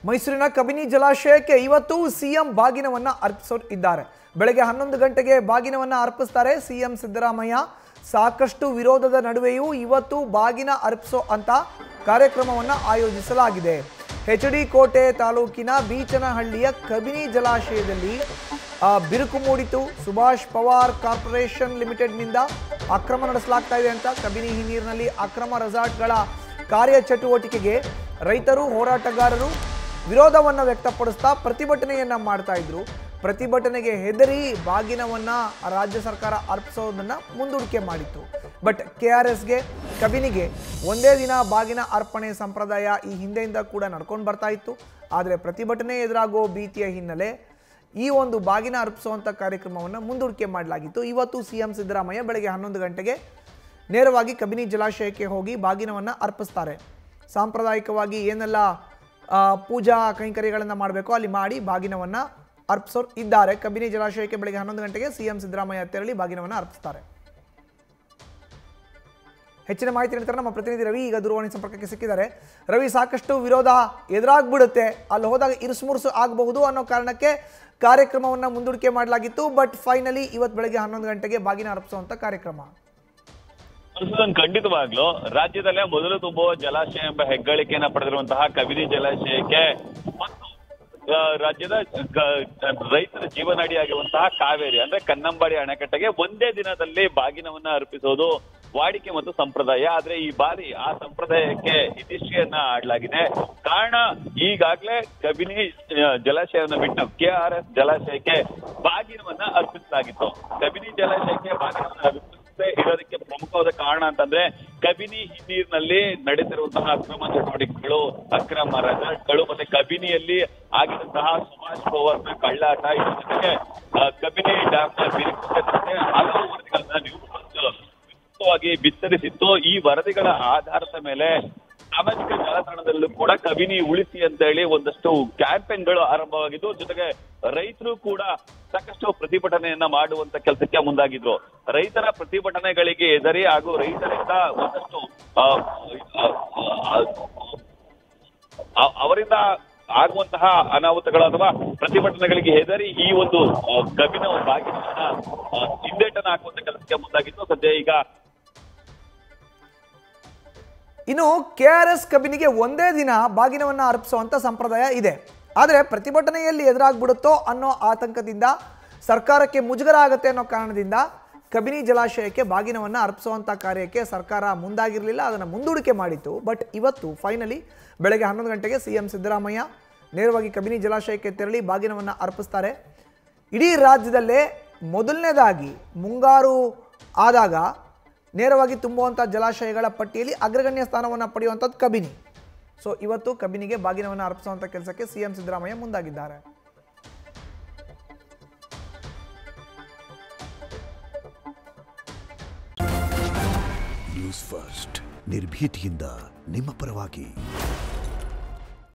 ಮೈಸೂರಿನ ಕಬಿನಿ ಜಲಾಶಯಕ್ಕೆ ಇವತ್ತು ಸಿಎಂ ಬಾಗಿನವನ್ನ ಅರ್ಪಿಸಿದ್ದಾರೆ. ಬೆಳಗ್ಗೆ 11 ಗಂಟೆಗೆ ಬಾಗಿನವನ್ನ ಅರ್ಪಿಸುತ್ತಾರೆ ಸಿಎಂ ಸಿದ್ದರಾಮಯ್ಯ. ಸಾಕಷ್ಟು ವಿರೋಧದ ನಡುವೆಯೂ ಇವತ್ತು ಬಾಗಿನ ಅರ್ಪಿಸೋ ಅಂತ ಕಾರ್ಯಕ್ರಮವನ್ನ ಆಯೋಜಿಸಲಾಗಿದೆ. ಎಚ್.ಡಿ. ಕೋಟೆ ತಾಲೂಕಿನ ಬೀಚನಹಳ್ಳಿಯ ಕಬಿನಿ ಜಲಾಶಯದಲ್ಲಿ ಬಿರುಕು ಮೂಡಿತು. ಸುಭಾಷ್ ಪವಾರ್ ಕಾರ್ಪೊರೇಷನ್ ಲಿಮಿಟೆಡ್ನಿಂದ ಅಕ್ರಮ ನಡೆಸಲಾಗ್ತಾ ಇದೆ ಅಂತ ಕಬಿನಿ ಹಿನ್ನೀರಿನಲ್ಲಿ ಅಕ್ರಮ ರೆಸಾರ್ಟ್ಗಳ ಕಾರ್ಯಚಟುವಟಿಕೆಗೆ ರೈತರು ಹೋರಾಟಗಾರರು ವಿರೋಧವನ್ನು ವ್ಯಕ್ತಪಡಿಸ್ತಾ ಪ್ರತಿಭಟನೆಯನ್ನ ಮಾಡ್ತಾ ಇದ್ರು. ಪ್ರತಿಭಟನೆಗೆ ಹೆದರಿ ಬಾಗಿನವನ್ನ ರಾಜ್ಯ ಸರ್ಕಾರ ಅರ್ಪಿಸೋದನ್ನ ಮುಂದೂಡಿಕೆ ಮಾಡಿತ್ತು. ಬಟ್ KRSಗೆ ಕಬಿನಿಗೆ ಒಂದೇ ದಿನ ಬಾಗಿನ ಅರ್ಪಣೆ ಸಂಪ್ರದಾಯ ಈ ಹಿಂದೆಯಿಂದ ಕೂಡ ನಡ್ಕೊಂಡು ಬರ್ತಾ ಇತ್ತು. ಆದರೆ ಪ್ರತಿಭಟನೆ ಎದುರಾಗೋ ಭೀತಿಯ ಹಿನ್ನೆಲೆ ಈ ಒಂದು ಬಾಗಿನ ಅರ್ಪಿಸುವಂಥ ಕಾರ್ಯಕ್ರಮವನ್ನು ಮುಂದೂಡಿಕೆ ಮಾಡಲಾಗಿತ್ತು. ಇವತ್ತು ಸಿಎಂ ಸಿದ್ದರಾಮಯ್ಯ ಬೆಳಗ್ಗೆ 11 ಗಂಟೆಗೆ ನೇರವಾಗಿ ಕಬಿನಿ ಜಲಾಶಯಕ್ಕೆ ಹೋಗಿ ಬಾಗಿನವನ್ನು ಅರ್ಪಿಸ್ತಾರೆ. ಸಾಂಪ್ರದಾಯಿಕವಾಗಿ ಏನೆಲ್ಲ ಪೂಜಾ ಕೈಂಕರ್ಯಗಳನ್ನು ಮಾಡಬೇಕು ಅಲ್ಲಿ ಮಾಡಿ ಬಾಗಿನವನ್ನು ಅರ್ಪಿಸೋರು ಇದ್ದಾರೆ. ಕಬಿನಿ ಜಲಾಶಯಕ್ಕೆ ಬೆಳಗ್ಗೆ 11 ಗಂಟೆಗೆ ಸಿಎಂ ಸಿದ್ದರಾಮಯ್ಯ ತೆರಳಿ ಬಾಗಿನವನ್ನು ಅರ್ಪಿಸ್ತಾರೆ. ಹೆಚ್ಚಿನ ಮಾಹಿತಿ ನೀಡ್ತಾರೆ ನಮ್ಮ ಪ್ರತಿನಿಧಿ ರವಿ. ಈಗ ದೂರವಾಣಿ ಸಂಪರ್ಕಕ್ಕೆ ಸಿಕ್ಕಿದ್ದಾರೆ. ರವಿ, ಸಾಕಷ್ಟು ವಿರೋಧ ಎದುರಾಗ್ಬಿಡುತ್ತೆ, ಅಲ್ಲಿ ಹೋದಾಗ ಇರುಸುಮುರುಸು ಆಗಬಹುದು ಅನ್ನೋ ಕಾರಣಕ್ಕೆ ಕಾರ್ಯಕ್ರಮವನ್ನು ಮುಂದೂಡಿಕೆ ಮಾಡಲಾಗಿತ್ತು. ಬಟ್ ಫೈನಲಿ ಇವತ್ತು ಬೆಳಗ್ಗೆ 11 ಗಂಟೆಗೆ ಬಾಗಿನ ಅರ್ಪಿಸುವಂತ ಕಾರ್ಯಕ್ರಮ. ಖಂಡಿತವಾಗ್ಲೂ ರಾಜ್ಯದಲ್ಲೇ ಮೊದಲು ತುಂಬುವ ಜಲಾಶಯ ಎಂಬ ಹೆಗ್ಗಳಿಕೆಯನ್ನ ಪಡೆದಿರುವಂತಹ ಕಬಿನಿ ಜಲಾಶಯಕ್ಕೆ ಮತ್ತು ರಾಜ್ಯದ ರೈತರ ಜೀವನಾಡಿಯಾಗಿರುವಂತಹ ಕಾವೇರಿ ಅಂದ್ರೆ ಕನ್ನಂಬಾಡಿ ಅಣೆಕಟ್ಟೆಗೆ ಒಂದೇ ದಿನದಲ್ಲಿ ಬಾಗಿನವನ್ನ ಅರ್ಪಿಸೋದು ವಾಡಿಕೆ ಮತ್ತು ಸಂಪ್ರದಾಯ. ಆದ್ರೆ ಈ ಬಾರಿ ಆ ಸಂಪ್ರದಾಯಕ್ಕೆ ಇತಿಶ್ರೀಯನ್ನ ಆಡಲಾಗಿದೆ. ಕಾರಣ ಈಗಾಗಲೇ ಕಬಿನಿ ಜಲಾಶಯವನ್ನು ಬಿಟ್ಟು KRS ಜಲಾಶಯಕ್ಕೆ ಬಾಗಿನವನ್ನ ಅರ್ಪಿಸಲಾಗಿತ್ತು. ಕಬಿನಿ ಜಲಾಶಯಕ್ಕೆ ಬಾಗಿನವನ್ನ ಇರೋದಕ್ಕೆ ಪ್ರಮುಖವಾದ ಕಾರಣ ಅಂತಂದ್ರೆ ಕಬಿನಿ ಹಿನ್ನೀರಿನಲ್ಲಿ ನಡೆದಿರುವಂತಹ ಅಕ್ರಮ ಚಟುವಟಿಕೆಗಳು, ಅಕ್ರಮ ರೆಸಾರ್ಟ್ಗಳು ಮತ್ತೆ ಕಬಿನಿಯಲ್ಲಿ ಆಗಿರುವಂತಹ ಸುಭಾಷ್ ಪವಾರ್ನ ಕಳ್ಳಾಟ, ಇದರ ಜೊತೆಗೆ ಕಬಿನಿ ಡ್ಯಾಮ್ನ ಬಿರುಕು ಹಲವು ವರದಿಗಳನ್ನ ನೀವು ಬಿತ್ತರಿಸಿತ್ತು. ಈ ವರದಿಗಳ ಆಧಾರದ ಮೇಲೆ ಸಾಮಾಜಿಕ ಜಾಲತಾಣದಲ್ಲೂ ಕೂಡ ಕಬಿನಿ ಉಳಿಸಿ ಅಂತ ಹೇಳಿ ಒಂದಷ್ಟು ಕ್ಯಾಂಪೇನ್ಗಳು ಆರಂಭವಾಗಿದ್ದು, ಜೊತೆಗೆ ರೈತರು ಕೂಡ ಸಾಕಷ್ಟು ಪ್ರತಿಭಟನೆಯನ್ನ ಮಾಡುವಂತ ಕೆಲಸಕ್ಕೆ ಮುಂದಾಗಿದ್ರು. ರೈತರ ಪ್ರತಿಭಟನೆಗಳಿಗೆ ಎದರಿ ಹಾಗೂ ರೈತರಿಂದ ಒಂದಷ್ಟು ಅವರಿಂದ ಆಗುವಂತಹ ಅನಾಹುತಗಳು ಅಥವಾ ಪ್ರತಿಭಟನೆಗಳಿಗೆ ಹೆದರಿ ಈ ಒಂದು ಕಬಿನ ಬಾಗಿನವನ್ನ ಹಿಂದೇಟನ್ನ ಹಾಕುವಂತ ಕೆಲಸಕ್ಕೆ ಮುಂದಾಗಿತ್ತು. ಸದ್ಯ ಈಗ ಇನ್ನು KRS ಕಬಿನಿಗೆ ಒಂದೇ ದಿನ ಬಾಗಿನವನ್ನ ಅರ್ಪಿಸುವಂತ ಸಂಪ್ರದಾಯ ಇದೆ. ಆದರೆ ಪ್ರತಿಭಟನೆಯಲ್ಲಿ ಎದುರಾಗ್ಬಿಡುತ್ತೋ ಅನ್ನೋ ಆತಂಕದಿಂದ, ಸರ್ಕಾರಕ್ಕೆ ಮುಜುಗರ ಆಗುತ್ತೆ ಅನ್ನೋ ಕಾರಣದಿಂದ ಕಬಿನಿ ಜಲಾಶಯಕ್ಕೆ ಬಾಗಿನವನ್ನು ಅರ್ಪಿಸುವಂಥ ಕಾರ್ಯಕ್ಕೆ ಸರ್ಕಾರ ಮುಂದಾಗಿರಲಿಲ್ಲ, ಅದನ್ನು ಮುಂದೂಡಿಕೆ ಮಾಡಿತ್ತು. ಬಟ್ ಇವತ್ತು ಫೈನಲಿ ಬೆಳಗ್ಗೆ 11 ಗಂಟೆಗೆ ಸಿಎಂ ಸಿದ್ದರಾಮಯ್ಯ ನೇರವಾಗಿ ಕಬಿನಿ ಜಲಾಶಯಕ್ಕೆ ತೆರಳಿ ಬಾಗಿನವನ್ನು ಅರ್ಪಿಸ್ತಾರೆ. ಇಡೀ ರಾಜ್ಯದಲ್ಲೇ ಮೊದಲನೇದಾಗಿ ಮುಂಗಾರು ಆದಾಗ ನೇರವಾಗಿ ತುಂಬುವಂಥ ಜಲಾಶಯಗಳ ಪಟ್ಟಿಯಲ್ಲಿ ಅಗ್ರಗಣ್ಯ ಸ್ಥಾನವನ್ನು ಪಡೆಯುವಂಥದ್ದು ಕಬಿನಿ. ಸೊ ಇವತ್ತು ಕಬಿನಿಗೆ ಬಾಗಿನವನ್ನು ಅರ್ಪಿಸುವಂಥ ಕೆಲಸಕ್ಕೆ ಸಿಎಂ ಸಿದ್ದರಾಮಯ್ಯ ಮುಂದಾಗಿದ್ದಾರೆ. ನ್ಯೂಸ್ ಫಸ್ಟ್ ನಿರ್ಭೀತಿಯಿಂದ ನಿಮ್ಮ ಪರವಾಗಿ.